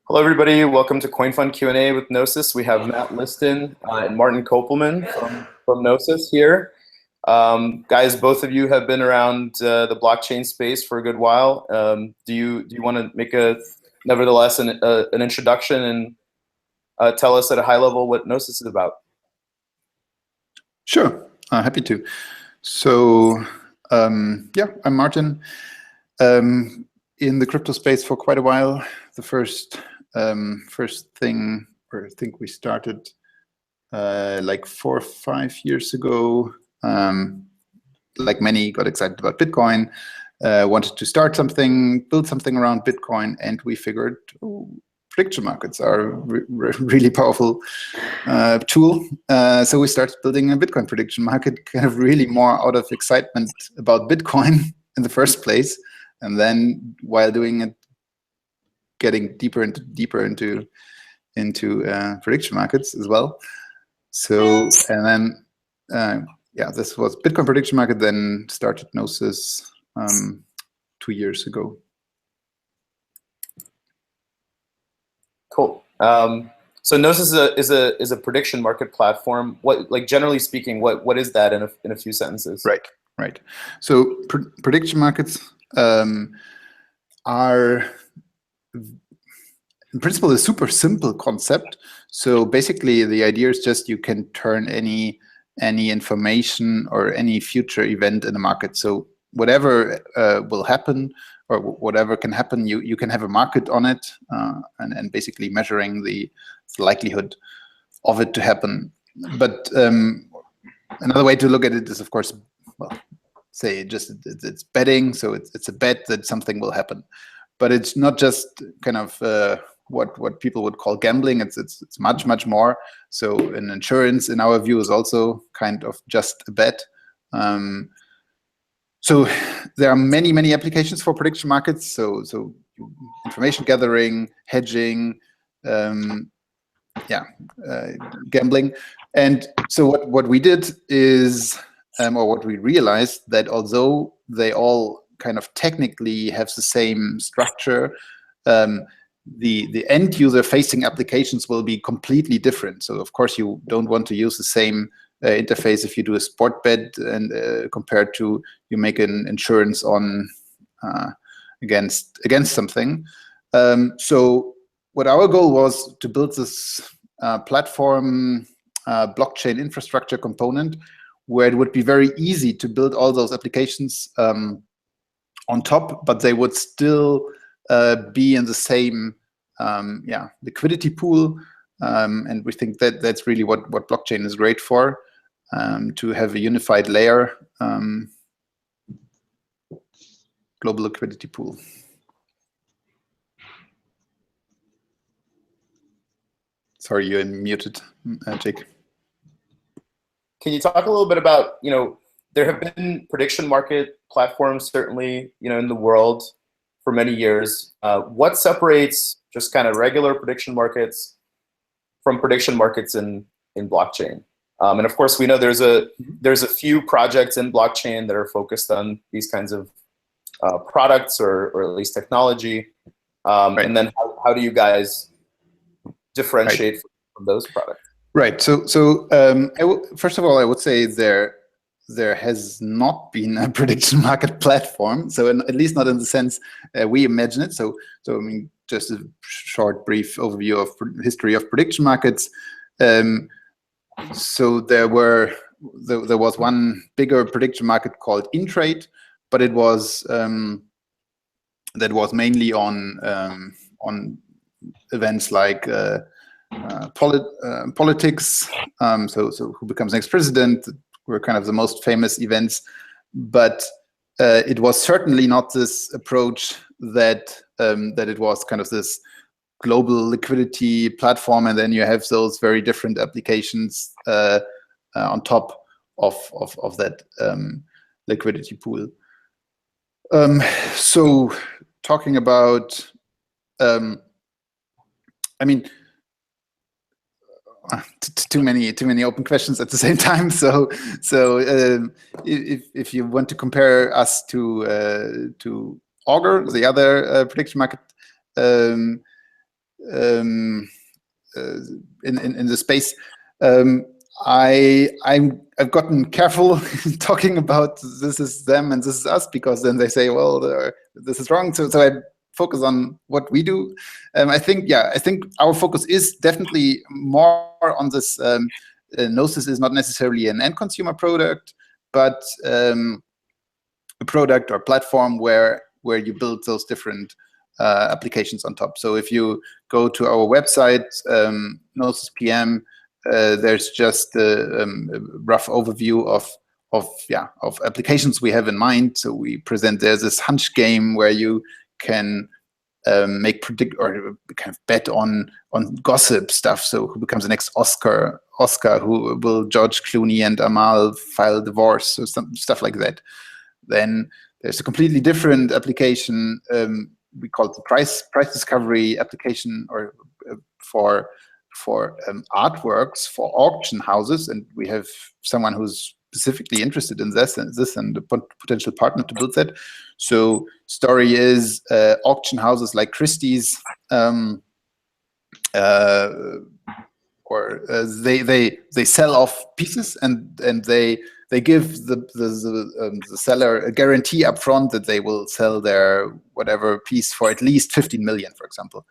Hello, everybody. Welcome to CoinFund Q&A with Gnosis. We have Matt Liston and Martin Kopelman from Gnosis here. Guys, both of you have been around the blockchain space for a good while. Do you want to make nevertheless an introduction and tell us at a high level what Gnosis is about? Sure, happy to. So yeah, I'm Martin. In the crypto space for quite a while. The first thing, or I think we started like 4 or 5 years ago. Like many, got excited about Bitcoin, wanted to start something, build something around Bitcoin, and we figured prediction markets are a really powerful tool. So we started building a Bitcoin prediction market, kind of really more out of excitement about Bitcoin in the first place. And then while doing it, getting deeper into prediction markets as well. So, and then, yeah, this was Bitcoin prediction market, then started Gnosis 2 years ago. Cool. So Gnosis is a prediction market platform. What, like generally speaking, what is that in a few sentences? Right. So prediction markets are, in principle, a super simple concept. So basically, the idea is just you can turn any information or any future event in the market. So whatever will happen or whatever can happen, you can have a market on it, and basically measuring the likelihood of it to happen. But another way to look at it is, of course, well, say just it's betting. So it's a bet that something will happen. But it's not just kind of what people would call gambling. It's much more. So an insurance, in our view, is also kind of just a bet. So there are many applications for prediction markets. So information gathering, hedging, gambling. And so what we did is, or what we realized, that although they all kind of technically have the same structure, the end user facing applications will be completely different. So of course you don't want to use the same interface if you do a sport bet and compared to you make an insurance on against something. So what our goal was to build this platform blockchain infrastructure component where it would be very easy to build all those applications on top, but they would still be in the same liquidity pool. And we think that that's really what blockchain is great for, to have a unified layer, global liquidity pool. Sorry, you're muted, Jake. Can you talk a little bit about, there have been prediction market platforms, certainly, in the world for many years. What separates just kind of regular prediction markets from prediction markets in blockchain? And of course, we know there's a few projects in blockchain that are focused on these kinds of products or at least technology. Right. And then how do you guys differentiate from those products? Right. So first of all, I would say there has not been a prediction market platform. So at least not in the sense we imagine it. So I mean, just a short, brief overview of history of prediction markets. So there was one bigger prediction market called InTrade, but it was that was mainly on events like politics, so who becomes next president were kind of the most famous events, but it was certainly not this approach that it was kind of this global liquidity platform, and then you have those very different applications on top of that liquidity pool. So talking about, I mean, too many open questions at the same time. So if you want to compare us to Augur, the other prediction market, in the space. I've gotten careful talking about this is them and this is us, because then they say, well, this is wrong. So I focus on what we do. I think our focus is definitely more on this. Gnosis is not necessarily an end consumer product, but a product or platform where you build those different applications on top. So if you go to our website, Gnosis PM, there's just a rough overview of applications we have in mind. So we present there's this hunch game where you can predict or kind of bet on gossip stuff. So who becomes the next Oscar? Who will George Clooney and Amal file divorce, or some stuff like that. Then there's a completely different application. We call it the price discovery application, or for artworks for auction houses, and we have someone who's specifically interested in this and a potential partner to build that. So story is auction houses like Christie's, they sell off pieces, and they give the seller a guarantee up front that they will sell their whatever piece for at least 15 million, for example.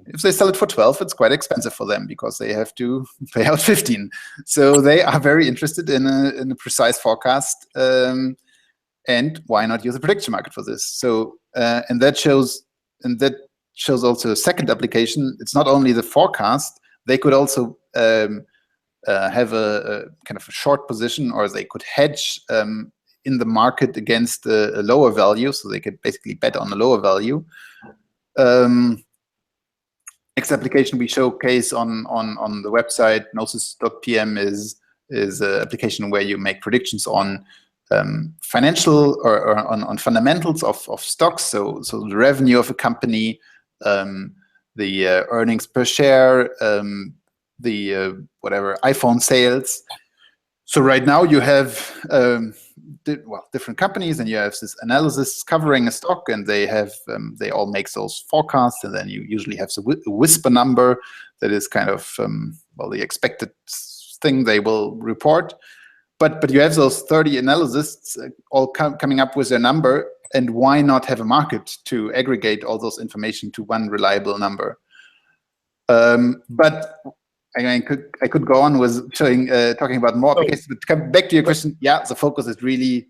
If they sell it for 12, it's quite expensive for them because they have to pay out 15. So they are very interested in a precise forecast. And why not use a prediction market for this? So and that shows also a second application. It's not only the forecast. They could also have a kind of a short position, or they could hedge in the market against a lower value. So they could basically bet on a lower value. Next application we showcase on the website, gnosis.pm, is an application where you make predictions on financial or on fundamentals of stocks. So the revenue of a company, the earnings per share, the whatever iPhone sales. So right now you have different companies, and you have this analysis covering a stock, and they they all make those forecasts, and then you usually have a whisper number that is kind of the expected thing they will report. But you have those 30 analysts all coming up with their number, and why not have a market to aggregate all those information to one reliable number? But I could go on with talking about more applications, but to come back to your question, yeah, the focus is really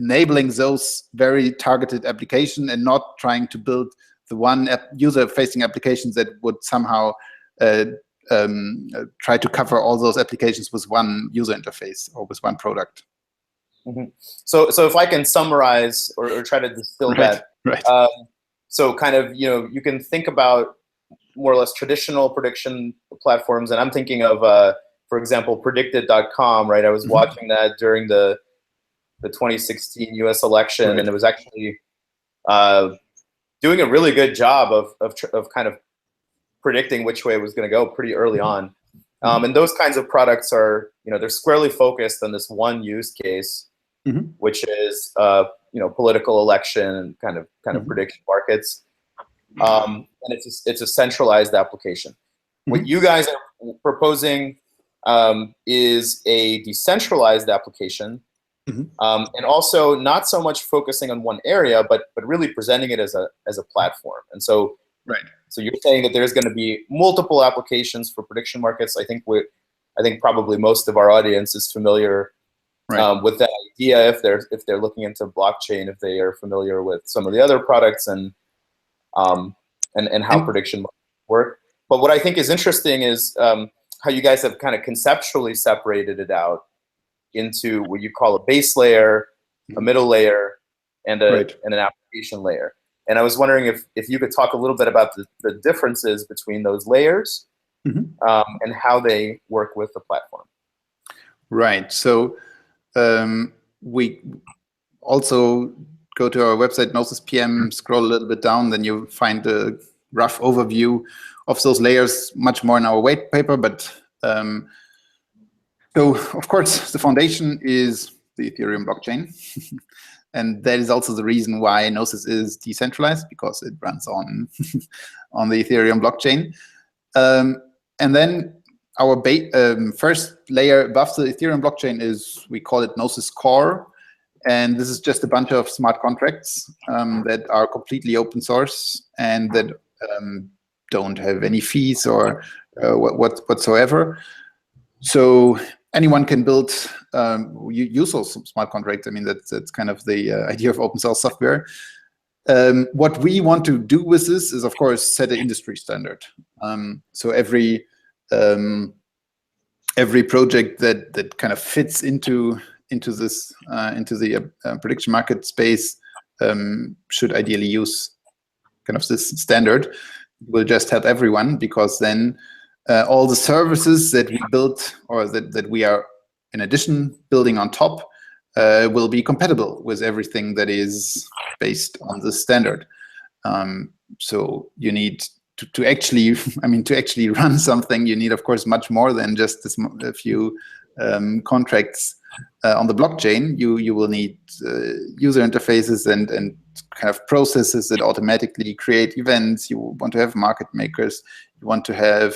enabling those very targeted applications and not trying to build the one user-facing applications that would somehow try to cover all those applications with one user interface or with one product. Mm-hmm. So if I can summarize or try to distill that, right. So kind of, you can think about more or less traditional prediction platforms, and I'm thinking of, for example, predicted.com, right? I was watching that during the 2016 U.S. election, and it was actually doing a really good job of kind of predicting which way it was going to go pretty early on. And those kinds of products are, they're squarely focused on this one use case, which is, political election and kind of prediction markets. And it's a centralized application. What you guys are proposing is a decentralized application, and also not so much focusing on one area, but really presenting it as a platform. And so, so you're saying that there's going to be multiple applications for prediction markets. I think probably most of our audience is familiar with that idea if they're looking into blockchain, if they are familiar with some of the other products and how prediction markets work. But what I think is interesting is how you guys have kind of conceptually separated it out into what you call a base layer, a middle layer, and an application layer. And I was wondering if you could talk a little bit about the differences between those layers and how they work with the platform. Right. So we also go to our website, Gnosis PM, scroll a little bit down, then you find a rough overview of those layers, much more in our white paper. But so, of course, the foundation is the Ethereum blockchain. And that is also the reason why Gnosis is decentralized, because it runs on on the Ethereum blockchain. And then our first layer above the Ethereum blockchain is, we call it Gnosis Core. And this is just a bunch of smart contracts that are completely open source and that don't have any fees or whatsoever. So anyone can build, use those smart contracts. I mean, that's kind of the idea of open source software. What we want to do with this is, of course, set an industry standard. So every project that kind of fits into the prediction market space should ideally use kind of this standard. It will just help everyone, because then all the services that we built, or that we are in addition building on top, will be compatible with everything that is based on the standard. So you need to actually, I mean, to actually run something, you need, of course, much more than just a few contracts on the blockchain. You will need user interfaces and kind of processes that automatically create events. You want to have market makers. You want to have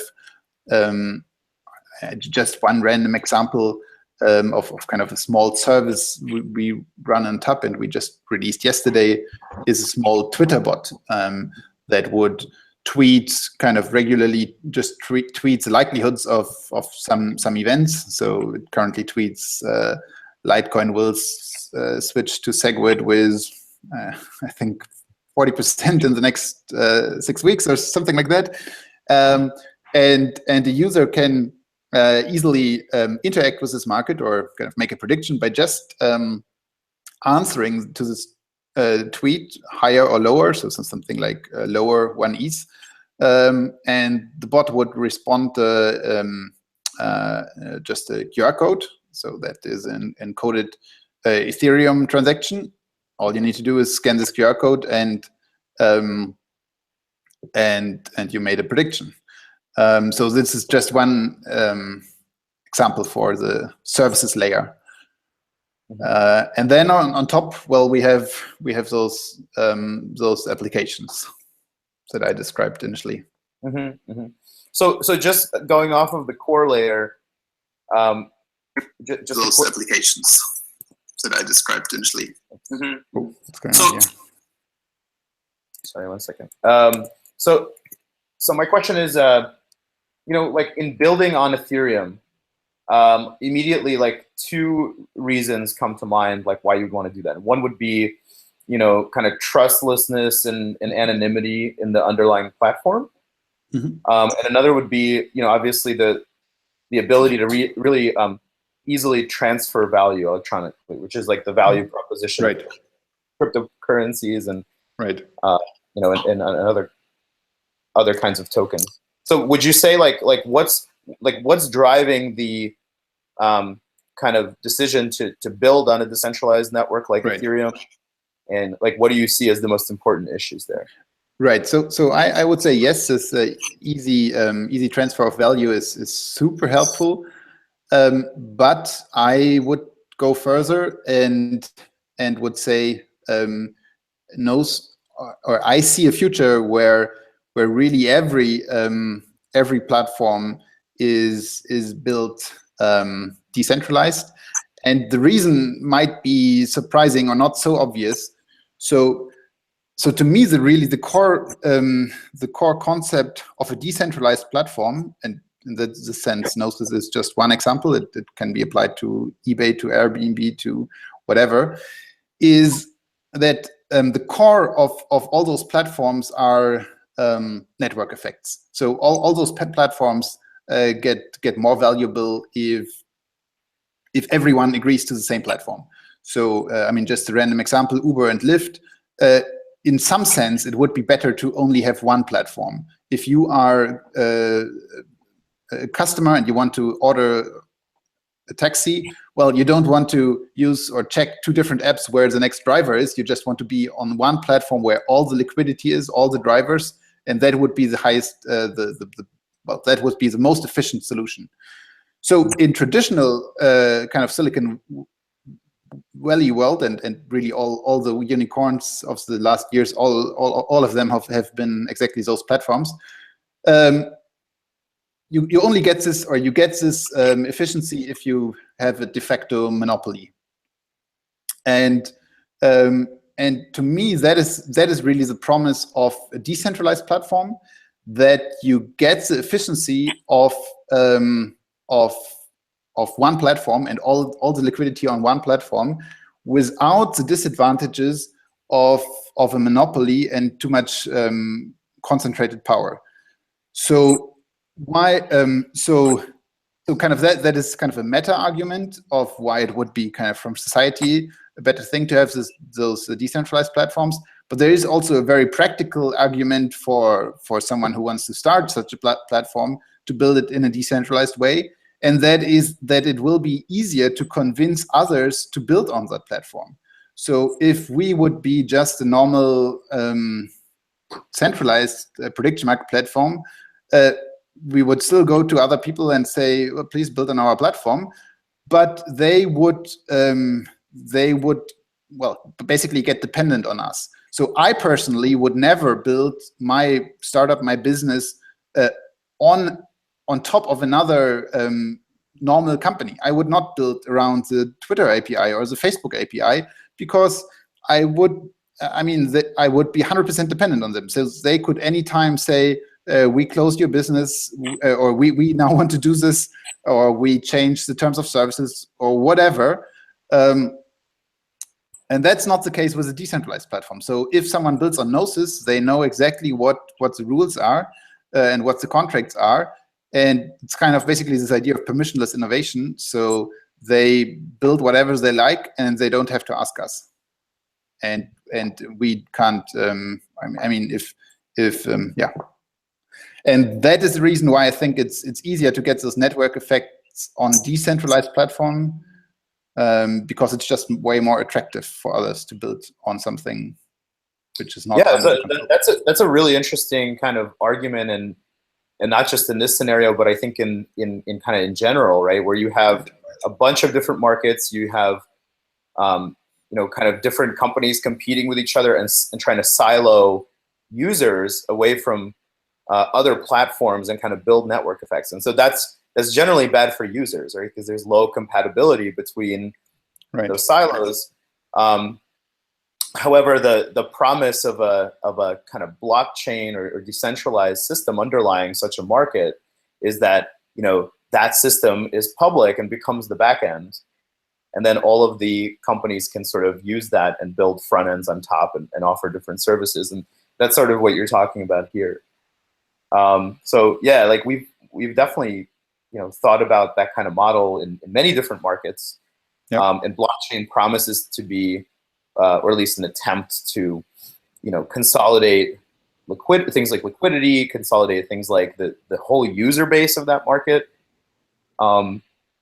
just one random example of kind of a small service we run on top, and we just released yesterday, is a small Twitter bot that would tweet kind of regularly, just tweets the likelihoods of some events. So it currently tweets Litecoin will switch to SegWit with I think 40% in the next 6 weeks or something like that. And the user can easily interact with this market, or kind of make a prediction by just answering to this tweet, higher or lower, so something like lower 1 ETH, and the bot would respond just a QR code. So that is an encoded Ethereum transaction. All you need to do is scan this QR code, and you made a prediction. So this is just one example for the services layer. And then on top, well, we have those applications that I described initially. So just going off of the core layer, just those applications that I described initially. Oh, what's going on here? Sorry, 1 second. So my question is, like in building on Ethereum, immediately, like 2 reasons come to mind, like why you'd want to do that. One would be, kind of trustlessness and anonymity in the underlying platform. And another would be, obviously the ability to really easily transfer value electronically, which is like the value proposition of cryptocurrencies and and other kinds of tokens. So would you say what's driving the kind of decision to build on a decentralized network like Ethereum, and what do you see as the most important issues there? Right. So I would say yes, this easy transfer of value is super helpful. But I would go further and would say I see a future where really every platform is built decentralized, and the reason might be surprising or not so obvious. So to me, the core concept of a decentralized platform, and in the sense, Gnosis is just one example. It can be applied to eBay, to Airbnb, to whatever, is that the core of all those platforms are network effects. So all those platforms get more valuable if everyone agrees to the same platform. So I mean, just a random example: Uber and Lyft. In some sense, it would be better to only have one platform. If you are a customer and you want to order a taxi, well, you don't want to use or check 2 different apps where the next driver is. You just want to be on one platform where all the liquidity is, all the drivers, and that would be the highest, that would be the most efficient solution. So in traditional kind of Silicon Valley world, and really all the unicorns of the last years, all of them have been exactly those platforms. You only get this, or you get this efficiency if you have a de facto monopoly. And to me, that is really the promise of a decentralized platform, that you get the efficiency of one platform and all the liquidity on one platform, without the disadvantages of a monopoly and too much concentrated power. So why? So kind of that is kind of a meta argument of why it would be kind of from society a better thing to have those decentralized platforms. But there is also a very practical argument for someone who wants to start such a platform to build it in a decentralized way, and that is that it will be easier to convince others to build on that platform. So if we would be just a normal centralized prediction market platform, we would still go to other people and say, well, please build on our platform, but they would well, basically get dependent on us. So I personally would never build my startup, my business on top of another normal company. I would not build around the Twitter API or the Facebook API, because I would be 100% dependent on them. So they could anytime say, we closed your business, or we now want to do this, or we change the terms of services, or whatever. And that's not the case with a decentralized platform. So if someone builds on Gnosis, they know exactly what the rules are and what the contracts are. And it's kind of basically this idea of permissionless innovation. So they build whatever they like, and they don't have to ask us. And we can't. Yeah. And that is the reason why I think it's easier to get those network effects on decentralized platform, because it's just way more attractive for others to build on something which is not. Yeah, that's a really interesting kind of argument, and not just in this scenario, but I think in kind of in general, right, where you have a bunch of different markets, you have kind of different companies competing with each other and trying to silo users away from other platforms and kind of build network effects. And so that's generally bad for users, right? Because there's low compatibility between those silos. However, the promise of a kind of blockchain or decentralized system underlying such a market is that that system is public and becomes the back end, and then all of the companies can sort of use that and build front ends on top and offer different services, and that's sort of what you're talking about here. So yeah, like we've definitely thought about that kind of model in many different markets. Yep. And blockchain promises to be, or at least an attempt to, consolidate things like liquidity, consolidate things like the whole user base of that market. And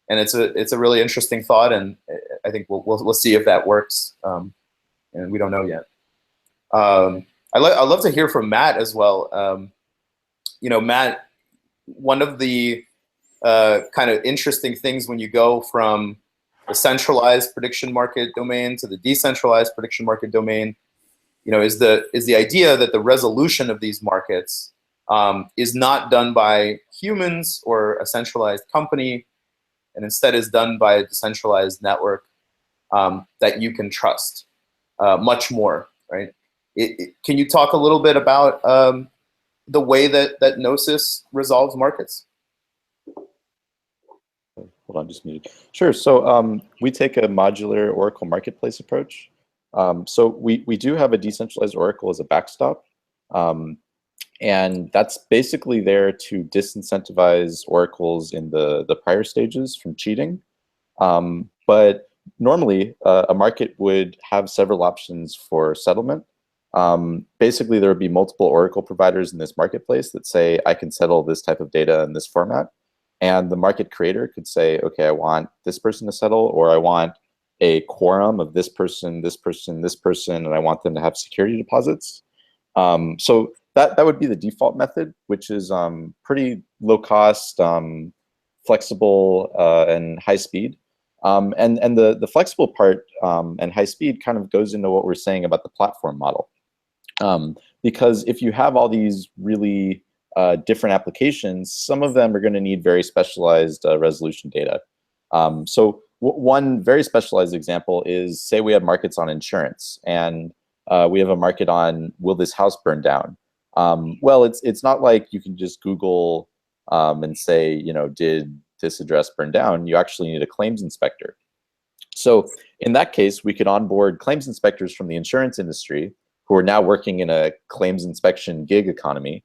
it's a really interesting thought, and I think we'll see if that works. And we don't know yet. I'd love to hear from Matt as well. Matt, one of the kind of interesting things when you go from the centralized prediction market domain to the decentralized prediction market domain, is the idea that the resolution of these markets is not done by humans or a centralized company, and instead is done by a decentralized network that you can trust much more, right? Can you talk a little bit about the way that Gnosis resolves markets? Hold on, just muted. Sure. So we take a modular Oracle marketplace approach. So we do have a decentralized Oracle as a backstop. And that's basically there to disincentivize oracles in the prior stages from cheating. But normally, a market would have several options for settlement. Basically, there would be multiple oracle providers in this marketplace that say, I can settle this type of data in this format. And the market creator could say, okay, I want this person to settle, or I want a quorum of this person, this person, this person, and I want them to have security deposits. So that would be the default method, which is pretty low cost, flexible, and high speed. And the flexible part and high speed kind of goes into what we're saying about the platform model. Because if you have all these really different applications, some of them are going to need very specialized resolution data. So one very specialized example is, say we have markets on insurance, and we have a market on, will this house burn down? Well, it's not like you can just Google and say, you know, did this address burn down? You actually need a claims inspector. So in that case, we could onboard claims inspectors from the insurance industry who are now working in a claims inspection gig economy,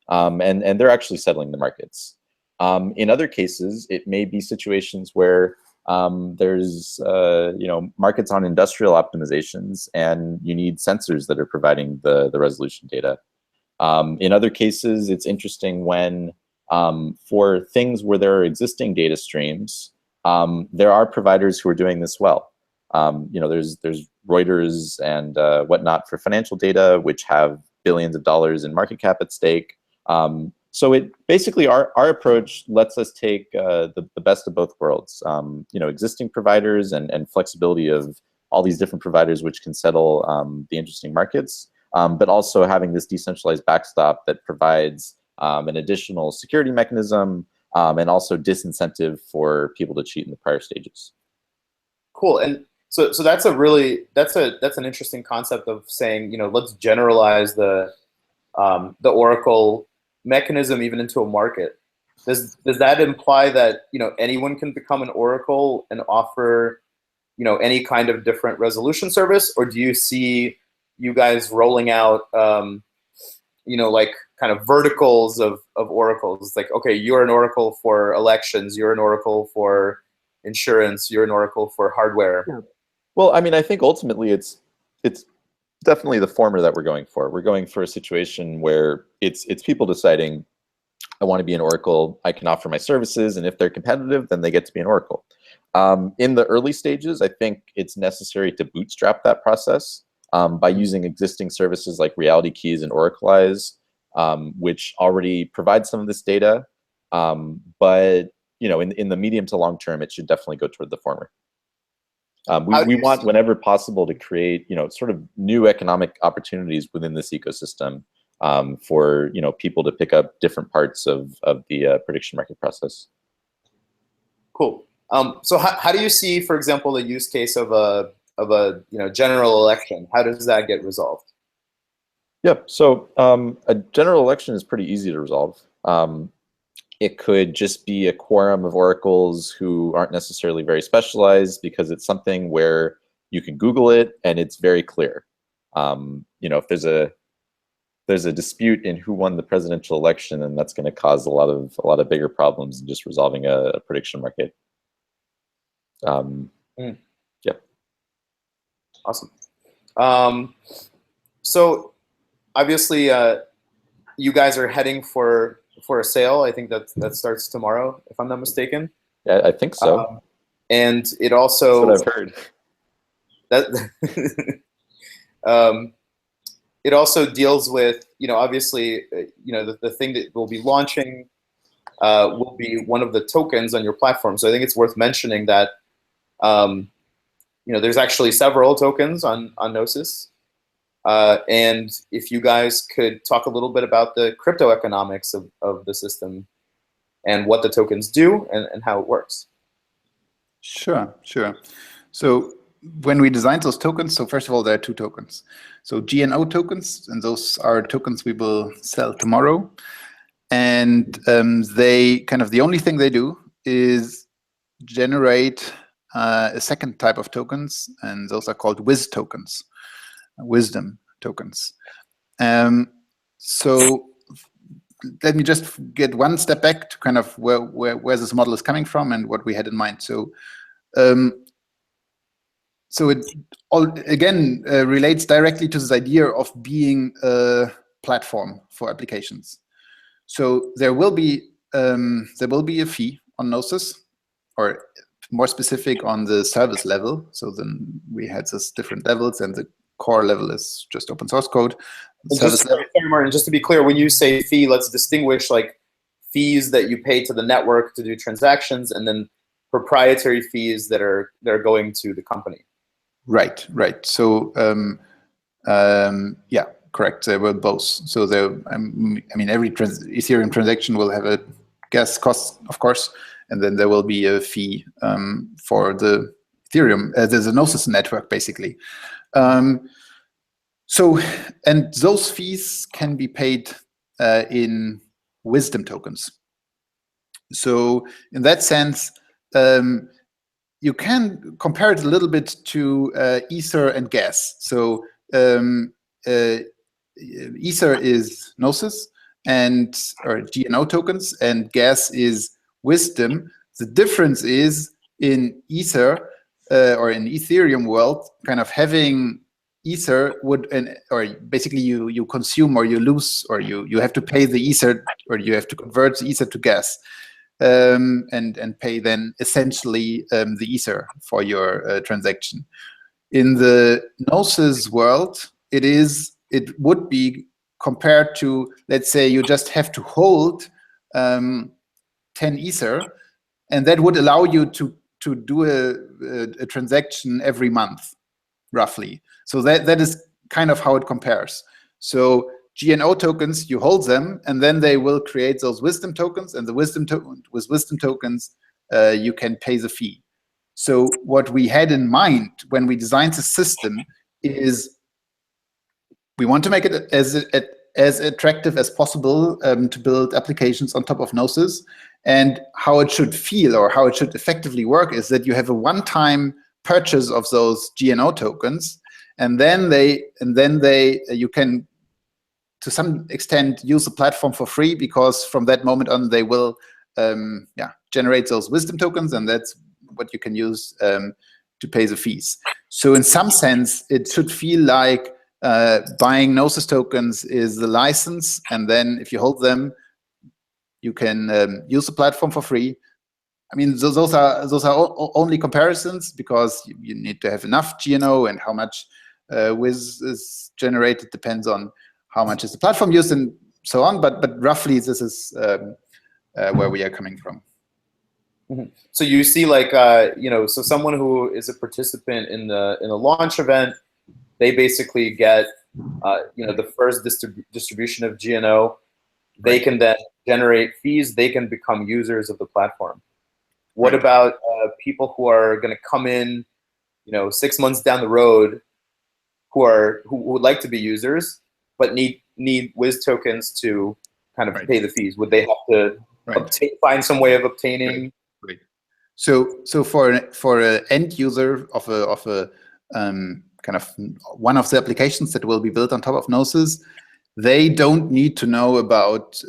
and they're actually settling the markets. In other cases, it may be situations where there's you know, markets on industrial optimizations, and you need sensors that are providing the resolution data. In other cases, it's interesting when for things where there are existing data streams, there are providers who are doing this well. You know, there's Reuters and whatnot for financial data, which have billions of dollars in market cap at stake. So it basically, our approach lets us take the best of both worlds. You know, existing providers and flexibility of all these different providers which can settle the interesting markets, but also having this decentralized backstop that provides an additional security mechanism and also disincentive for people to cheat in the prior stages. Cool. And so that's a really, that's an interesting concept of saying, you know, let's generalize the Oracle mechanism even into a market. Does that imply that, you know, anyone can become an Oracle and offer, you know, any kind of different resolution service? Or do you see you guys rolling out, you know, like kind of verticals of Oracles? It's like, okay, you're an Oracle for elections, you're an Oracle for insurance, you're an Oracle for hardware. Yeah. Well, I mean, I think ultimately it's definitely the former that we're going for. We're going for a situation where it's people deciding, I want to be an Oracle, I can offer my services, and if they're competitive, then they get to be an Oracle. In the early stages, I think it's necessary to bootstrap that process by using existing services like Reality Keys and Oracleize, which already provide some of this data. But you know, in the medium to long term, it should definitely go toward the former. We want, whenever possible, to create, you know, sort of new economic opportunities within this ecosystem for, you know, people to pick up different parts of the prediction market process. Cool. So how do you see, for example, the use case of a you know, general election? How does that get resolved? Yep. So a general election is pretty easy to resolve. It could just be a quorum of oracles who aren't necessarily very specialized, because it's something where you can Google it and it's very clear. You know, if there's a dispute in who won the presidential election, and that's going to cause a lot of bigger problems than just resolving a prediction market. Yeah. Awesome. So obviously, you guys are heading for a sale. I think that starts tomorrow, if I'm not mistaken. Yeah, I think so. And it also, that's what I've heard. That it also deals with, you know, obviously, you know, the thing that we'll be launching will be one of the tokens on your platform. So I think it's worth mentioning that, you know, there's actually several tokens on Gnosis. And if you guys could talk a little bit about the crypto economics of the system and what the tokens do and how it works. Sure. So when we designed those tokens, so first of all, there are two tokens. So GNO tokens, and those are tokens we will sell tomorrow. And they kind of, the only thing they do is generate a second type of tokens, and those are called Wiz tokens. Wisdom tokens. So let me just get one step back to kind of where this model is coming from and what we had in mind. So so it all again relates directly to this idea of being a platform for applications. So there will be a fee on Gnosis, or more specific on the service level. So then we had this different levels, and the core level is just open source code. Just, sorry, Martin, just to be clear, when you say fee, let's distinguish like fees that you pay to the network to do transactions, and then proprietary fees that are going to the company. Right. So yeah, correct. They were both. So I mean, every Ethereum transaction will have a gas cost, of course, and then there will be a fee for the Ethereum, the Gnosis network, basically. So, and those fees can be paid in wisdom tokens. So, in that sense, you can compare it a little bit to Ether and gas. So, Ether is Gnosis or GNO tokens, and gas is wisdom. The difference is in Ether or in Ethereum world, kind of having Ether or basically you consume or you lose, or you have to pay the Ether, or you have to convert the Ether to gas, and pay then essentially the Ether for your transaction. In the Gnosis world, it would be compared to, let's say, you just have to hold 10 Ether, and that would allow you to do a transaction every month, roughly. So that is kind of how it compares. So GNO tokens, you hold them, and then they will create those wisdom tokens, and with wisdom tokens, you can pay the fee. So what we had in mind when we designed the system is we want to make it as attractive as possible to build applications on top of Gnosis. And how it should feel, or how it should effectively work, is that you have a one-time purchase of those GNO tokens, and then you can, to some extent, use the platform for free, because from that moment on they will generate those wisdom tokens, and that's what you can use to pay the fees. So in some sense, it should feel like buying Gnosis tokens is the license, and then if you hold them, you can use the platform for free. I mean, those are only comparisons, because you need to have enough GNO, and how much Wiz is generated depends on how much is the platform used and so on. But roughly, this is where we are coming from. Mm-hmm. So you see, like so someone who is a participant in the launch event, they basically get the first distribution of GNO. They Right. can then generate fees. They can become users of the platform. What Right. about people who are going to come in, 6 months down the road, who would like to be users but need Wiz tokens to kind of Right. pay the fees? Would they have to find some way of obtaining? Right. So for an end user of a kind of one of the applications that will be built on top of Gnosis, they don't need to know about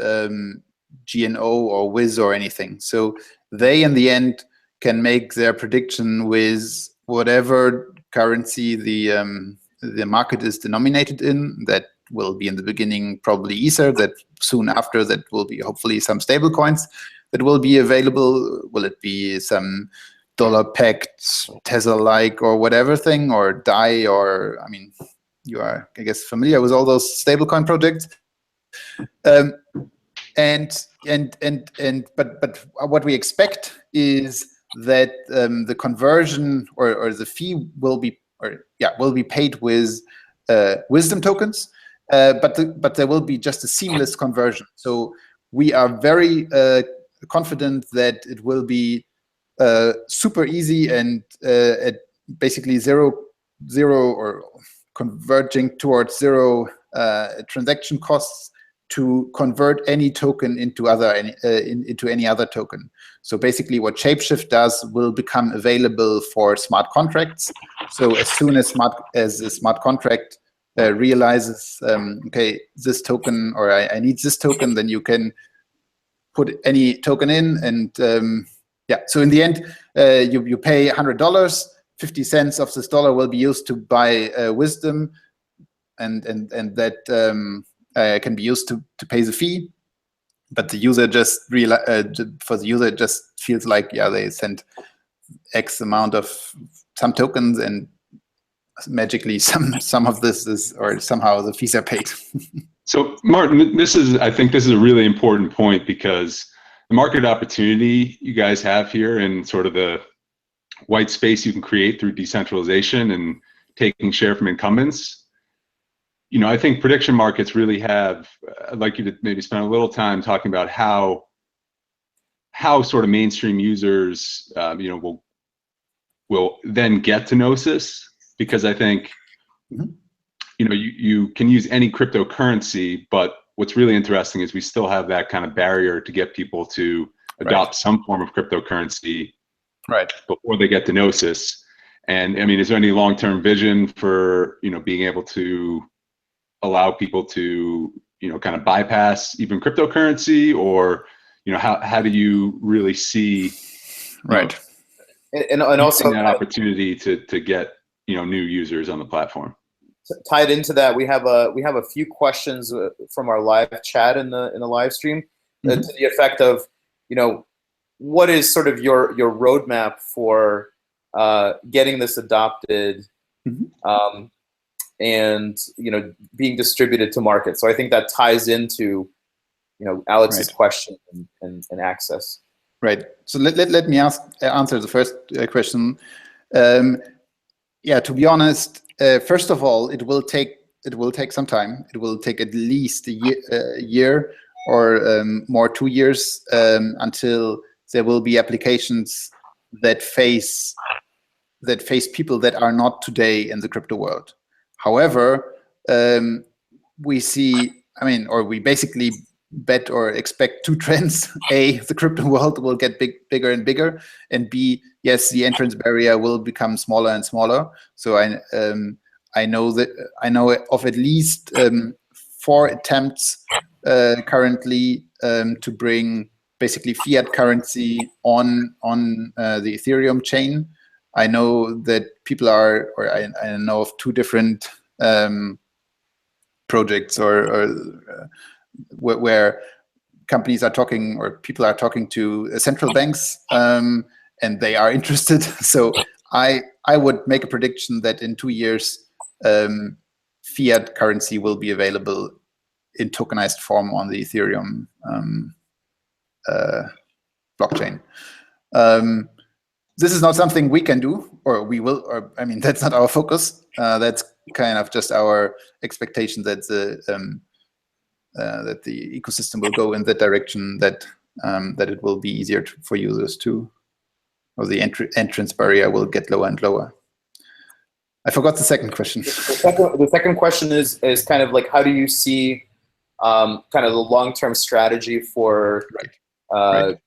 GNO or Wiz or anything. So they, in the end, can make their prediction with whatever currency the market is denominated in. That will be in the beginning probably Ether. That soon after that will be hopefully some stable coins that will be available. Will it be some dollar-pegged Tether-like or whatever thing, or DAI, or, I mean, you are, I guess, familiar with all those stablecoin projects. But what we expect is that the conversion or the fee will be paid with wisdom tokens, but there will be just a seamless conversion. So we are very confident that it will be super easy and at basically zero or converging towards zero transaction costs to convert any token into any other token. So basically what Shapeshift does will become available for smart contracts. So as soon as a smart contract realizes, okay, this token, or I need this token, then you can put any token in, and so in the end, you pay $100, 50 cents of this dollar will be used to buy wisdom, and that can be used to pay the fee. But the user just it just feels like, they sent X amount of some tokens, and magically some of this is, or somehow the fees are paid. So Martin, I think this is a really important point, because market opportunity you guys have here and sort of the white space you can create through decentralization and taking share from incumbents. I think prediction markets really have, I'd like you to maybe spend a little time talking about how sort of mainstream users, will then get to Gnosis, because I think, you can use any cryptocurrency, but what's really interesting is we still have that kind of barrier to get people to adopt some form of cryptocurrency before they get to Gnosis. And I mean, is there any long-term vision for, being able to allow people to, kind of bypass even cryptocurrency, or, how do you really see and also that opportunity to get, new users on the platform? Tied into that, we have a few questions from our live chat in the live stream to the effect of, what is sort of your roadmap for getting this adopted and being distributed to market. So I think that ties into Alex's question and access. Right. So let me answer the first question. Yeah, to be honest, first of all, it will take some time. It will take at least a year or more, 2 years, until there will be applications that face people that are not today in the crypto world. However, we see, or we basically bet or expect two trends. A, the crypto world will get bigger and bigger, and B, yes, the entrance barrier will become smaller and smaller. So I know of at least 4 attempts currently to bring basically fiat currency on the Ethereum chain. I know that people are, or I know of 2 different projects where companies are talking, or people are talking to central banks, and they are interested. So I would make a prediction that in 2 years, fiat currency will be available in tokenized form on the Ethereum blockchain. This is not something we can do, or we will, or that's not our focus. That's kind of just our expectation that the ecosystem will go in that direction, that it will be easier for users to, or the entrance barrier will get lower and lower. I forgot the second question. The second question is kind of like, how do you see kind of the long-term strategy for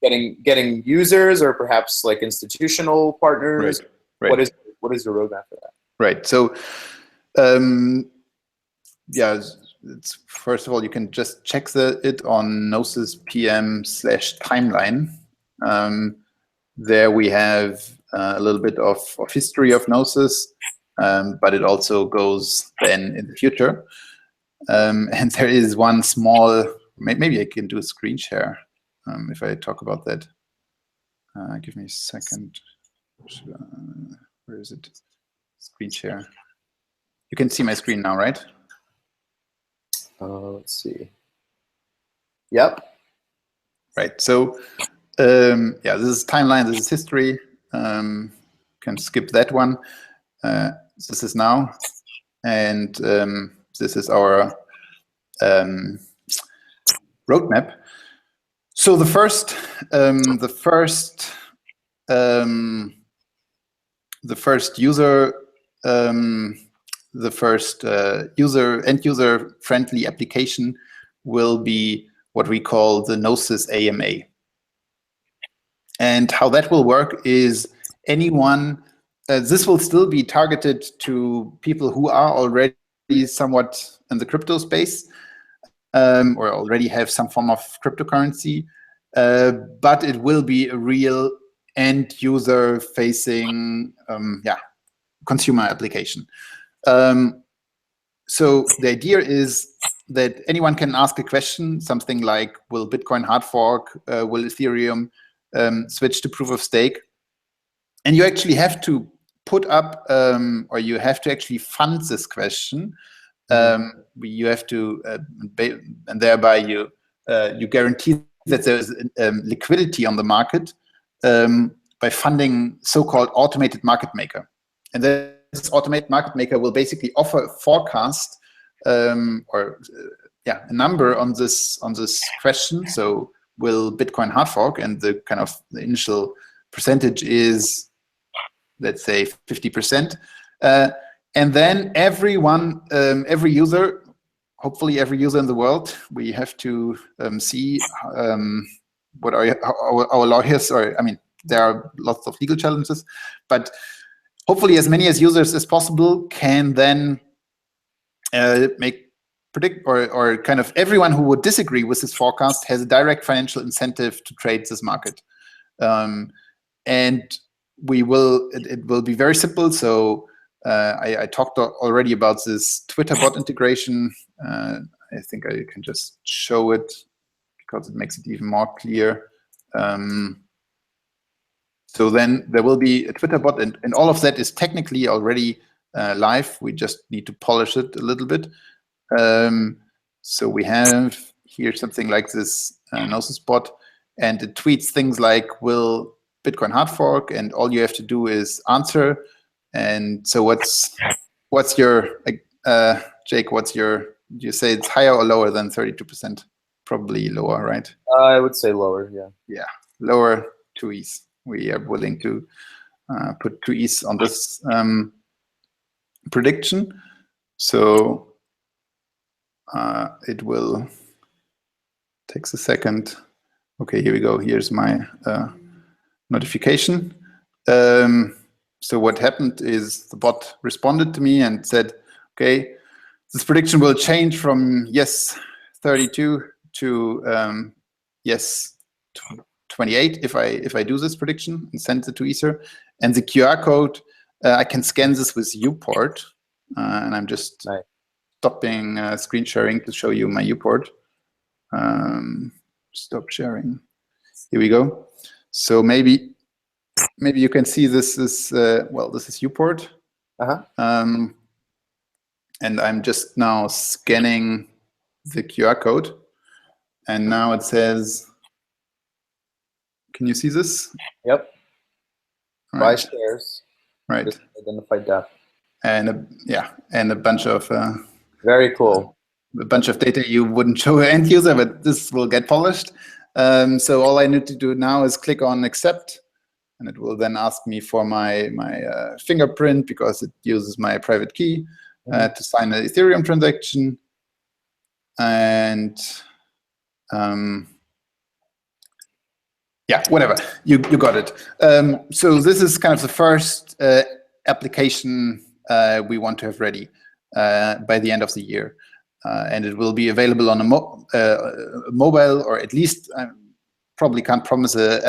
getting users, or perhaps like institutional partners? What is your roadmap for that? Right. So, yeah. First of all, you can just check it on Gnosis PM/timeline. There we have a little bit of history of Gnosis, but it also goes then in the future. And there is one small, maybe I can do a screen share if I talk about that. Give me a second. Where is it? Screen share. You can see my screen now, right? Let's see. Yep. Right. So, yeah, this is timeline. This is history. Can skip that one. This is now, and this is our roadmap. So the first user. The first end user friendly application will be what we call the Gnosis AMA. And how that will work is anyone, this will still be targeted to people who are already somewhat in the crypto space, or already have some form of cryptocurrency, but it will be a real end user facing consumer application. So the idea is that anyone can ask a question, something like, will Bitcoin hard fork? Will Ethereum switch to proof of stake? And you actually have to put up, or you have to actually fund this question. You have to, and thereby you guarantee that there's liquidity on the market by funding so-called automated market maker. And this automated market maker will basically offer a forecast or a number on this question. So will Bitcoin hard fork, and the kind of the initial percentage is, let's say, 50%. And then every user, hopefully every user in the world, we have to see what our lawyers, or I mean, there are lots of legal challenges, but hopefully as many as users as possible can then predict, or kind of everyone who would disagree with this forecast has a direct financial incentive to trade this market. And it will be very simple. So I talked already about this Twitter bot integration. I think I can just show it because it makes it even more clear. So then there will be a Twitter bot, and all of that is technically already live. We just need to polish it a little bit. So we have here something like this Gnosis bot, and it tweets things like, will Bitcoin hard fork? And all you have to do is answer. And so what's your, Jake, do you say it's higher or lower than 32%? Probably lower, right? I would say lower, yeah. Yeah, lower, 2 ETH. We are willing to put 2 ETH on this prediction. So it will, takes a second. Okay, here we go. Here's my notification. So what happened is the bot responded to me and said, okay, this prediction will change from yes 32 to yes 28 if I do this prediction and send it to Ether. And the QR code, I can scan this with Uport, and I'm just stopping screen sharing to show you my Uport. Stop sharing. Here we go. So maybe you can see this is well, this is Uport. And I'm just now scanning the QR code, and now it says, can you see this? Yep. Right. Buy shares. Right. Identified data. And a bunch of very cool. A bunch of data you wouldn't show an end user, but this will get polished. So all I need to do now is click on accept, and it will then ask me for my fingerprint, because it uses my private key to sign an Ethereum transaction. And yeah, whatever, you got it. So this is kind of the first application we want to have ready by the end of the year. And it will be available on a mobile, or at least I probably can't promise an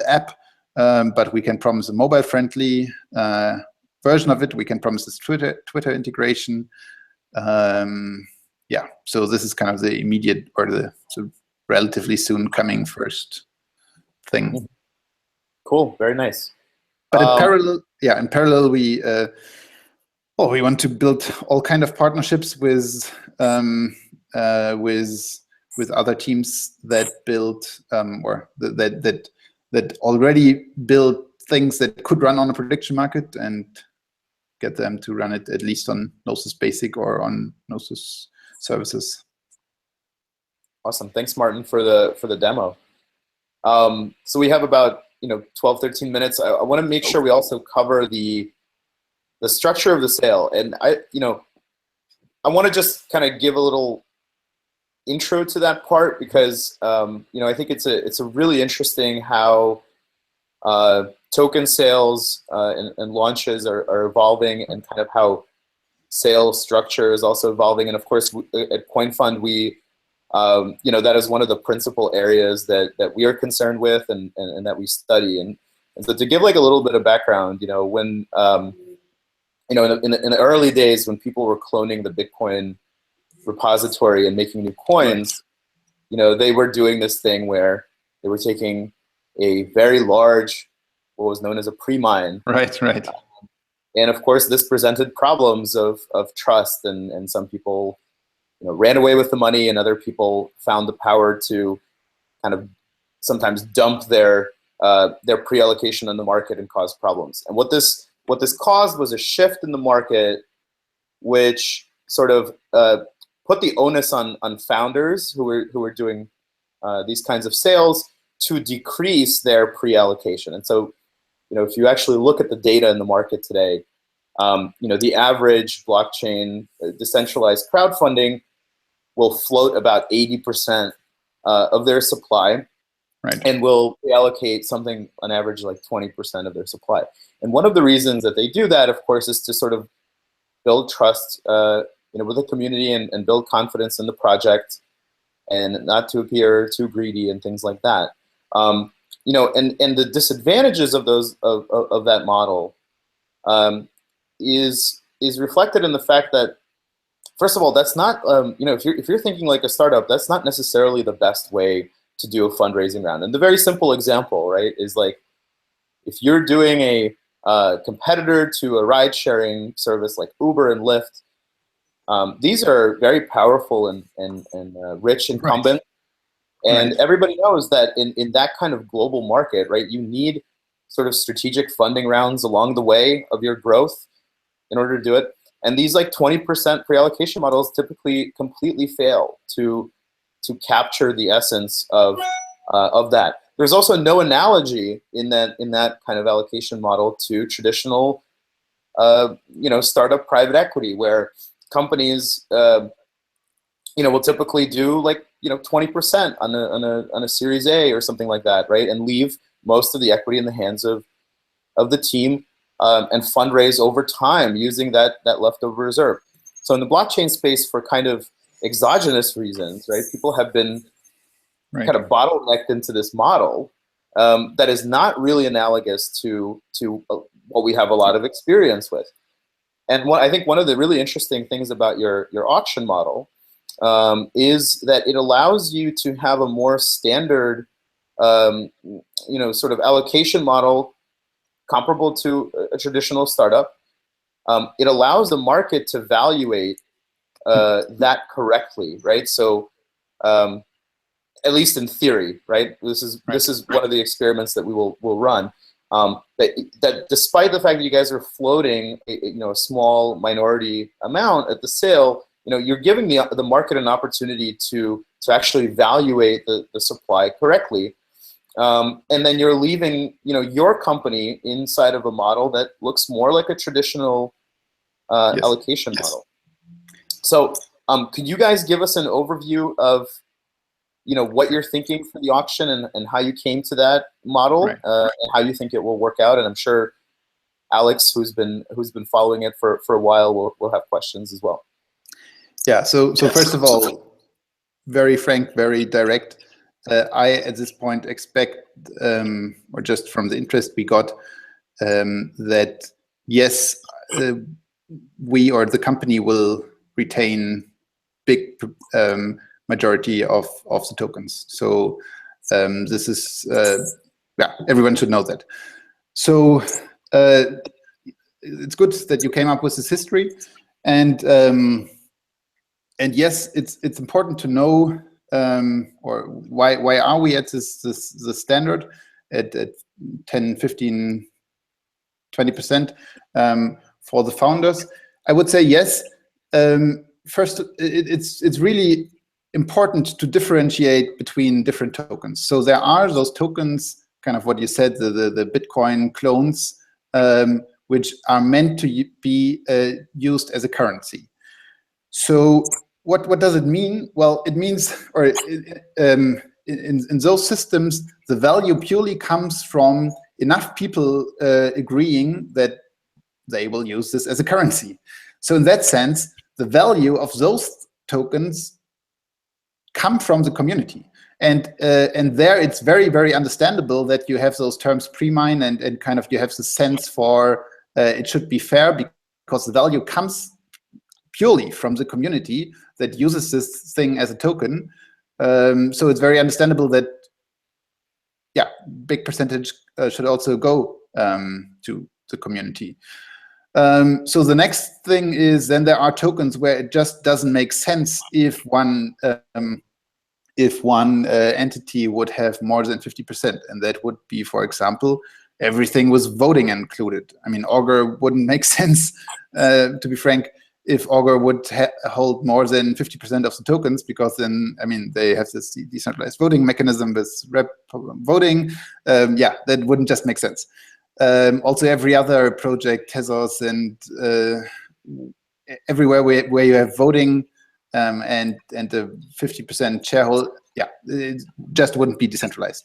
app, but we can promise a mobile-friendly version of it. We can promise this Twitter integration. Yeah, so this is kind of the immediate, or the relatively soon coming first thing. Cool, very nice. But in parallel, we want to build all kind of partnerships with other teams that build or that already build things that could run on a prediction market, and get them to run it at least on Gnosis Basic or on Gnosis services. Awesome, thanks, Martin, for the demo. So we have about 12, 13 minutes. I want to make sure we also cover the structure of the sale, and I want to just kind of give a little intro to that part, because I think it's a really interesting how token sales and launches are evolving, and kind of how sales structure is also evolving. And of course, at CoinFund, we that is one of the principal areas that we are concerned with and that we study. And so to give like a little bit of background, when in the early days, when people were cloning the Bitcoin repository and making new coins, they were doing this thing where they were taking a very large, what was known as a pre-mine. Right. And of course, this presented problems of trust, and some people ran away with the money, and other people found the power to kind of sometimes dump their pre-allocation on the market and cause problems. And what this caused was a shift in the market, which sort of put the onus on founders who were doing these kinds of sales to decrease their pre-allocation. And so, if you actually look at the data in the market today, the average blockchain decentralized crowdfunding will float about 80% of their supply, right, and will allocate something on average like 20% of their supply. And one of the reasons that they do that, of course, is to sort of build trust, with the community and build confidence in the project, and not to appear too greedy and things like that. And the disadvantages of those of that model is reflected in the fact that, first of all, that's not if you're thinking like a startup, that's not necessarily the best way to do a fundraising round. And the very simple example, right, is like if you're doing a competitor to a ride-sharing service like Uber and Lyft, these are very powerful and rich incumbents. Right. And everybody knows that in that kind of global market, right, you need sort of strategic funding rounds along the way of your growth in order to do it. And these like 20% pre-allocation models typically completely fail to capture the essence of that. There's also no analogy in that kind of allocation model to traditional, startup private equity, where companies, will typically do like 20% on a Series A or something like that, right, and leave most of the equity in the hands of the team, and fundraise over time using that leftover reserve. So in the blockchain space, for kind of exogenous reasons, right, people have been kind of bottlenecked into this model that is not really analogous to what we have a lot of experience with. And I think one of the really interesting things about your auction model is that it allows you to have a more standard, sort of allocation model comparable to a traditional startup. It allows the market to evaluate that correctly, right? So, at least in theory, right? This is one of the experiments that we will run. That despite the fact that you guys are floating a small minority amount at the sale, you're giving the market an opportunity to actually evaluate the supply correctly. And then you're leaving your company inside of a model that looks more like a traditional allocation model. So could you guys give us an overview of what you're thinking for the auction and how you came to that model, and how you think it will work out? And I'm sure Alex, who's been following it for a while, will have questions as well. Yeah. So first of all, very frank, very direct. I at this point expect, or just from the interest we got, that yes, we or the company will retain big majority of the tokens. So this is everyone should know that. So it's good that you came up with this history, and yes, it's important to know, or why are we at the standard at 10, 15, 20% for the founders? I would say yes. First, it's really important to differentiate between different tokens. So there are those tokens, kind of what you said, the Bitcoin clones, which are meant to be used as a currency. So what does it mean? Well, it means, or in those systems, the value purely comes from enough people agreeing that they will use this as a currency. So in that sense, the value of those tokens come from the community. And there it's very, very understandable that you have those terms pre-mine and kind of you have the sense for it should be fair, because the value comes purely from the community that uses this thing as a token. So it's very understandable that, yeah, big percentage should also go to the community. So the next thing is, then there are tokens where it just doesn't make sense if one if one entity would have more than 50%, and that would be, for example, everything was voting included. I mean, Augur wouldn't make sense, to be frank, if Augur would hold more than 50% of the tokens, because then, I mean, they have this decentralized voting mechanism with rep voting. Yeah, that wouldn't just make sense. Also, every other project, Tezos, and everywhere where you have voting and the 50% shareholder, yeah, it just wouldn't be decentralized.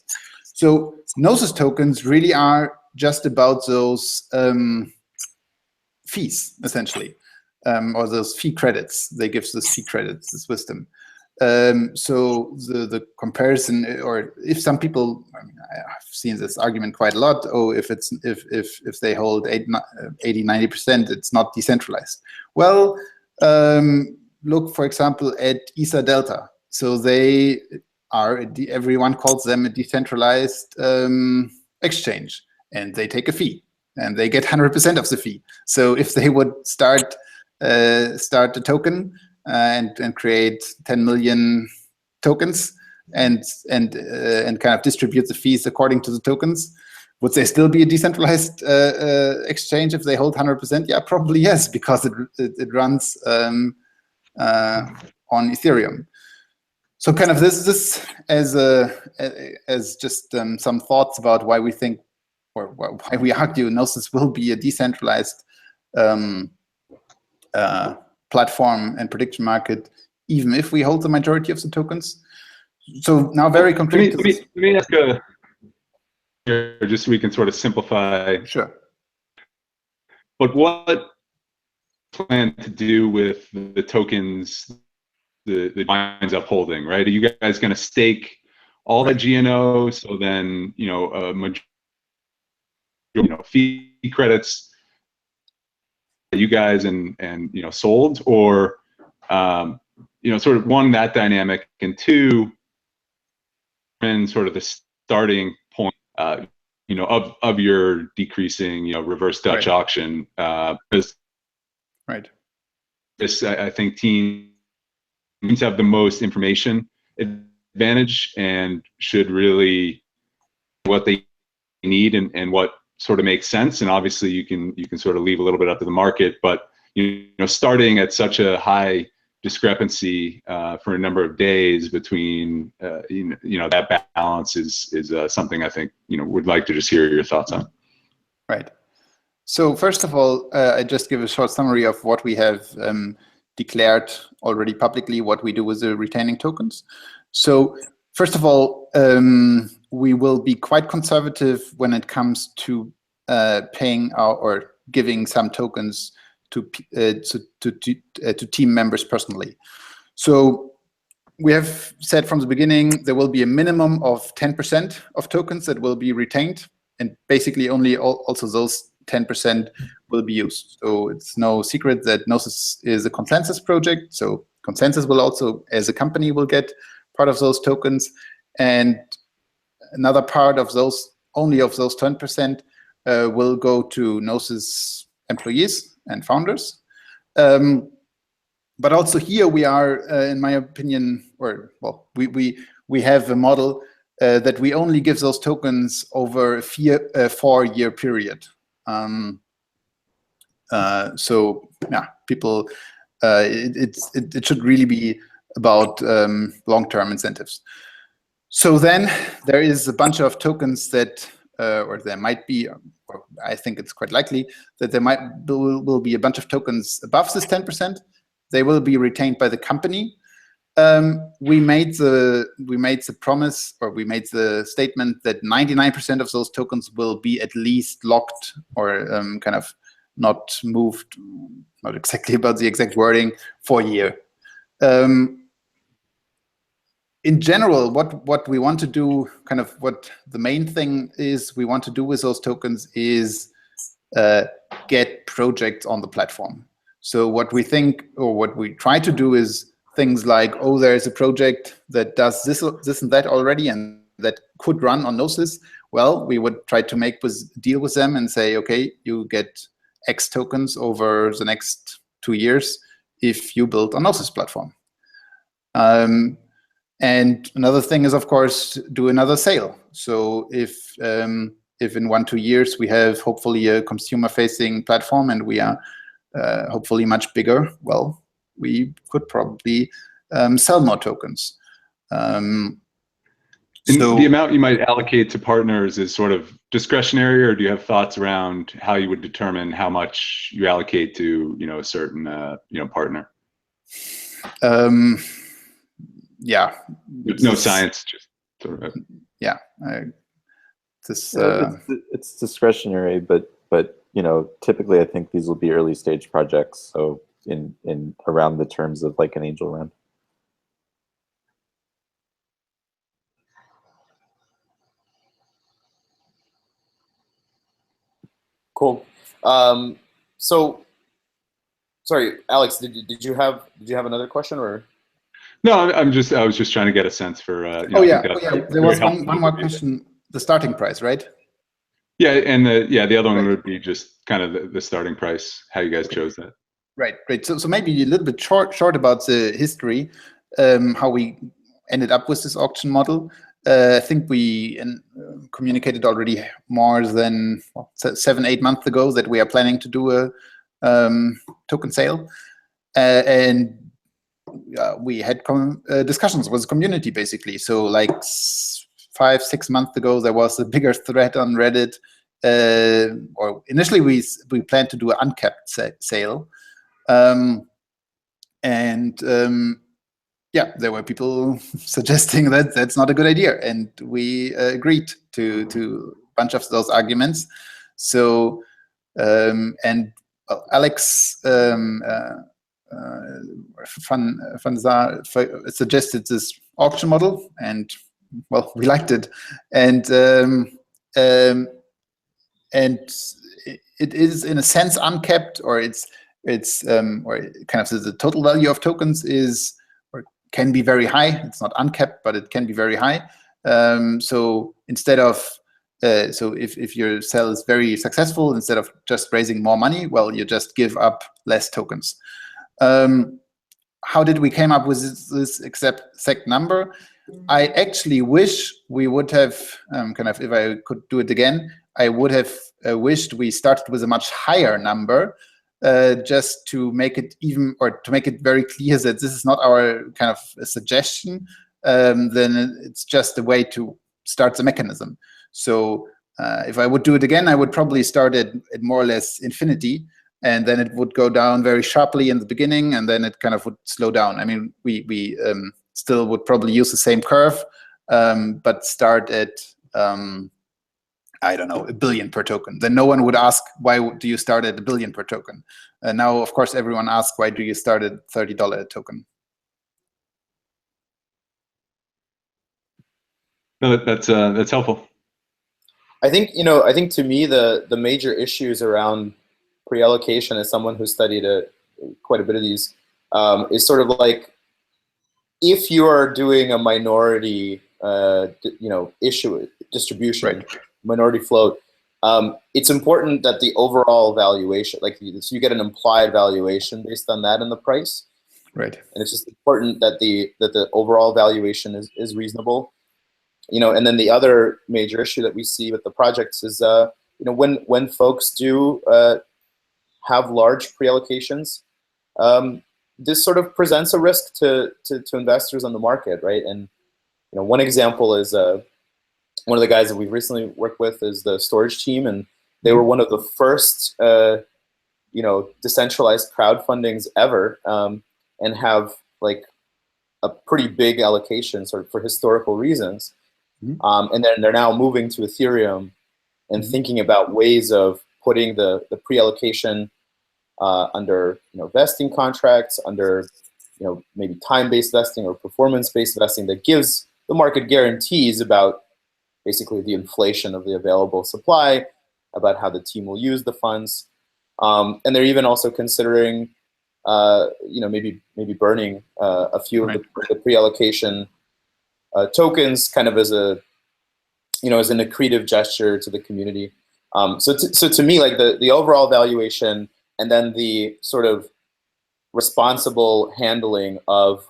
So Gnosis tokens really are just about those fees, essentially, or those fee credits. They give those fee credits, this wisdom. So the comparison, or if some people, I mean, I've seen this argument quite a lot. Oh, if they hold 80–90%, it's not decentralized. Well, look, for example, at ETH Delta. So they are, everyone calls them a decentralized exchange, and they take a fee, and they get 100% of the fee. So if they would start a token and create 10 million tokens and kind of distribute the fees according to the tokens, would they still be a decentralized exchange if they hold 100%? Yeah, probably yes, because it runs on Ethereum. So kind of this as just some thoughts about why we think, or why we argue Gnosis will be a decentralized platform and prediction market, even if we hold the majority of the tokens. So now, very concrete. Let me ask just so we can sort of simplify. Sure. But what plan to do with the tokens the winds up holding, right? Are you guys going to stake all the GNO, so then fee credits you guys and sold, or sort of one, that dynamic, and two, and sort of the starting point of your decreasing reverse Dutch auction, because this, I think, teams have the most information advantage and should really what they need and what sort of makes sense. And obviously you can sort of leave a little bit up to the market, but starting at such a high discrepancy for a number of days between that balance is something I think would like to just hear your thoughts on. Right. So first of all, I just give a short summary of what we have declared already publicly, what we do with the retaining tokens. So first of all, we will be quite conservative when it comes to paying out or giving some tokens to team members personally. So we have said from the beginning there will be a minimum of 10% of tokens that will be retained, and basically only also those 10% will be used. So it's no secret that Gnosis is a consensus project. So consensus will also, as a company, will get part of those tokens, and another part of those, only of those 10%, will go to Gnosis employees and founders. But also here we are, in my opinion, or well, we have a model that we only give those tokens over a 4-year period. So yeah, people, it should really be about long-term incentives. So then there is a bunch of tokens that, or there might be, or I think it's quite likely that there will be a bunch of tokens above this 10%. They will be retained by the company. We made the promise, or we made the statement that 99% of those tokens will be at least locked, or kind of not moved, not exactly about the exact wording, for a year. In general, what we want to do, kind of what the main thing is we want to do with those tokens is get projects on the platform. So what we think, or what we try to do, is things like, oh, there's a project that does this and that already, and that could run on Gnosis. Well, we would try to make deal with them and say, okay, you get X tokens over the next 2 years if you build a Gnosis platform. And another thing is, of course, do another sale. So if in 1-2 years we have hopefully a consumer-facing platform and we are hopefully much bigger, well, we could probably sell more tokens. So the amount you might allocate to partners is sort of discretionary, or do you have thoughts around how you would determine how much you allocate to, a certain, partner? Yeah. No science, just sort of. Yeah. It's discretionary, but typically I think these will be early stage projects, so in around the terms of like an angel round. Cool. So, sorry, Alex, did you have another question, or? No, I was just trying to get a sense for. There was one more question. The starting price, right? Yeah, and the other one would be just kind of the starting price. How you guys chose that? Right, great. So maybe a little bit short about the history, how we ended up with this auction model. I think we communicated already more than 7-8 months ago that we are planning to do a token sale, and we had discussions with the community basically. So like 5-6 months ago, there was a bigger thread on Reddit, or initially we planned to do an uncapped sale, yeah, there were people suggesting that that's not a good idea, and we agreed to a bunch of those arguments. So Alex Fanzar suggested this auction model, and well, we liked it, and it is in a sense uncapped, or it's or kind of the total value of tokens is or can be very high. It's not uncapped, but it can be very high. So instead of so if your sale is very successful, instead of just raising more money, well, you just give up less tokens. How did we came up with this exact number? I actually wish we would have kind of, if I could do it again, I would have wished we started with a much higher number, just to make it even, or to make it very clear that this is not our kind of a suggestion. Then it's just a way to start the mechanism. So if I would do it again, I would probably start at more or less infinity, and then it would go down very sharply in the beginning, and then it kind of would slow down. I mean, we still would probably use the same curve, but start at I don't know, $1 billion per token. Then no one would ask, why do you start at $1 billion per token? Now, of course, everyone asks, why do you start at $30 a token? No, that's helpful. I think to me the major issues around pre-allocation, as someone who studied quite a bit of these, is sort of like, if you are doing a minority issue distribution, right, minority float, it's important that the overall valuation, so you get an implied valuation based on that in the price, right, and it's just important that the overall valuation is reasonable. And then the other major issue that we see with the projects is, when folks do have large pre-allocations, this sort of presents a risk to investors on the market, right? And one example is one of the guys that we've recently worked with is the storage team, and they were one of the first decentralized crowdfundings ever, and have like a pretty big allocation sort of for historical reasons. And then they're now moving to Ethereum and thinking about ways of putting the pre-allocation under vesting contracts, under maybe time-based vesting or performance-based vesting that gives the market guarantees about basically the inflation of the available supply, about how the team will use the funds, and they're even also considering maybe burning a few of the pre-allocation tokens, kind of as a as an accretive gesture to the community. So to me, like the overall valuation, and then the sort of responsible handling of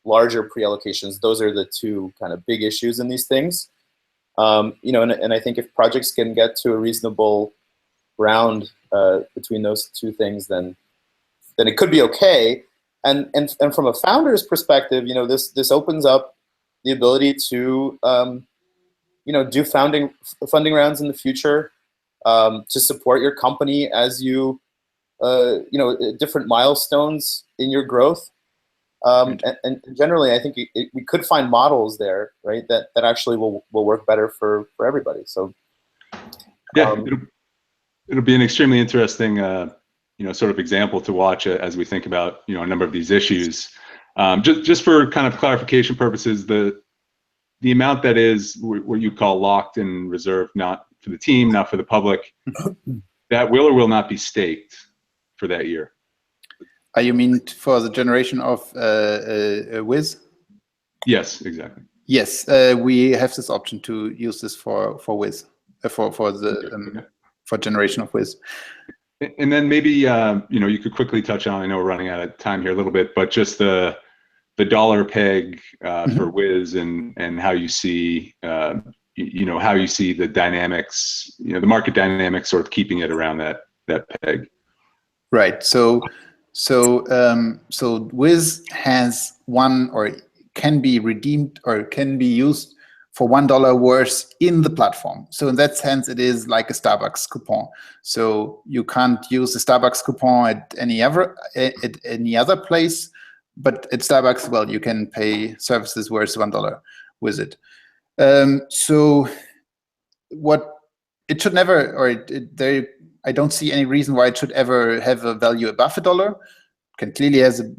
larger pre-allocations. Those are the two kind of big issues in these things. You know, and I think if projects can get to a reasonable ground between those two things, then it could be okay. And from a founder's perspective, you know, this opens up the ability to you know, do funding rounds in the future, to support your company as you you know, different milestones in your growth. And generally, I think we could find models there, right, that actually will work better for everybody. So yeah, it'll be an extremely interesting you know, sort of example to watch as we think about, you know, a number of these issues. Just for kind of clarification purposes, the amount that is what you call locked and reserved, not for the team, not for the public, that will or will not be staked for that year. You mean for the generation of Wiz? Yes, exactly. Yes, we have this option to use this for Wiz, for generation of Wiz. And then maybe you know, you could quickly touch on, I know we're running out of time here a little bit, but just the dollar peg for Wiz and how you see you know, how you see the dynamics, you know, the market dynamics sort of keeping it around that peg. Right. So Wiz has one, or can be redeemed or can be used for $1 worth in the platform. So in that sense, it is like a Starbucks coupon. So you can't use the Starbucks coupon at any other place, but at Starbucks, well, you can pay services worth $1 with it. So what it should never, or I don't see any reason why it should ever have a value above $1. It can clearly has a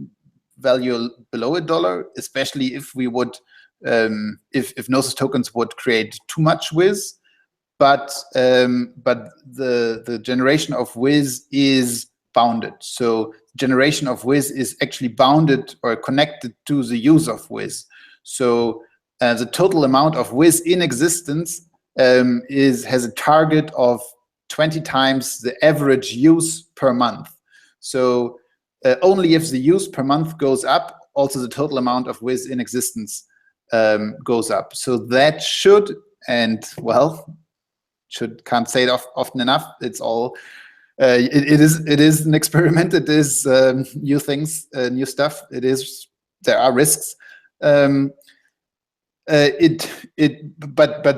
value below $1, especially if we would, if Gnosis tokens would create too much Wiz. But the generation of Wiz is bounded. So generation of Wiz is actually bounded or connected to the use of Wiz. So the total amount of Wiz in existence has a target of 20 times the average use per month. So only if the use per month goes up, also the total amount of Wiz in existence goes up. So that should, and well, can't say it often enough. It's all it is an experiment. It is new things, new stuff. There are risks. But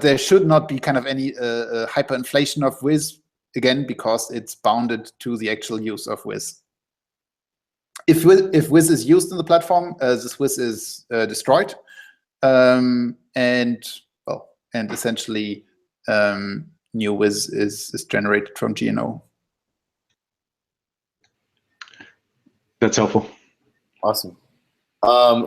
there should not be kind of any hyperinflation of Wiz, again, because it's bounded to the actual use of Wiz. If Wiz is used in the platform, this Wiz is destroyed, and essentially new Wiz is generated from GNO. That's helpful. Awesome.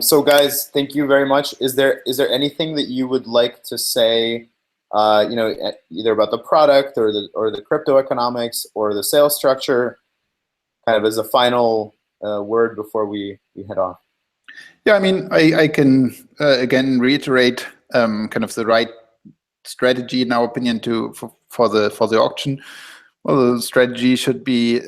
So guys, thank you very much. Is there anything that you would like to say, you know, either about the product or the crypto economics or the sales structure, kind of as a final word before we head off? Yeah, I mean, I can again reiterate kind of the right strategy in our opinion for the auction. Well, the strategy should be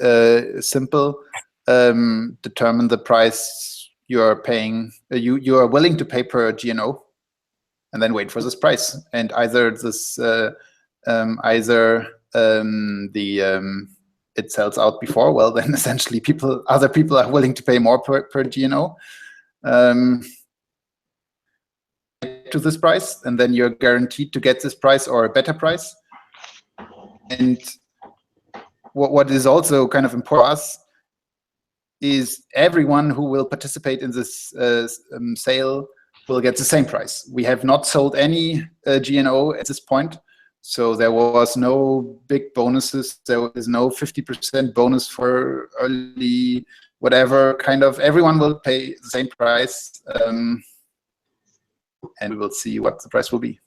simple. Determine the price you are paying, you are willing to pay per GNO, and then wait for this price. And either it sells out before, well, then essentially other people are willing to pay more per GNO to this price, and then you're guaranteed to get this price or a better price. And what is also kind of important for us is everyone who will participate in this sale will get the same price. We have not sold any GNO at this point, so there was no big bonuses. There is no 50% bonus for early whatever kind of. Everyone will pay the same price, and we will see what the price will be.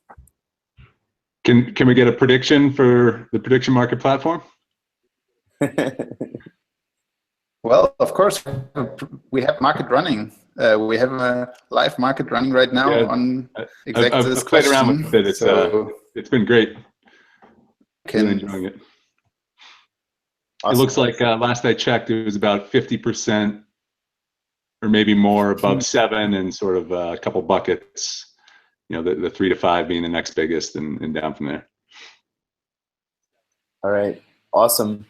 Can we get a prediction for the prediction market platform? Well, of course, we have market running. We have a live market running right now on exactly this question. I've played around with it. It's been great. Really enjoying it. Awesome. It looks like last I checked, it was about 50% or maybe more above 7, and sort of a couple buckets, the 3 to 5 being the next biggest, and down from there. All right, awesome.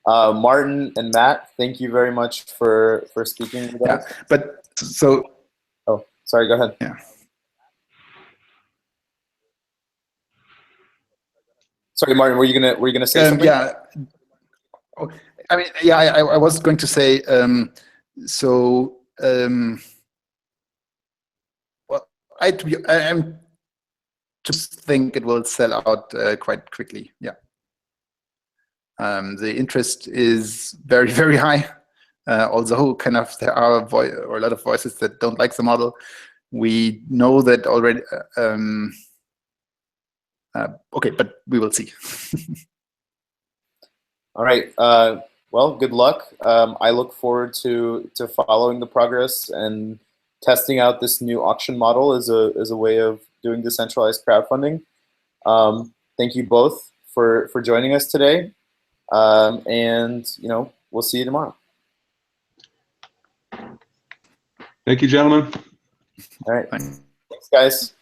Martin and Matt, thank you very much for speaking with us. But so. Oh, sorry. Go ahead. Yeah. Sorry, Martin. Were you gonna say something? Yeah. I mean, yeah. I was going to say. Well, I just think it will sell out quite quickly. Yeah. The interest is very, very high. Although kind of there are a lot of voices that don't like the model. We know that already. Okay, but we will see. All right. Well, good luck. I look forward to following the progress and testing out this new auction model as a way of doing decentralized crowdfunding. Thank you both for joining us today, and we'll see you tomorrow. Thank you, gentlemen. All right. Thanks, guys.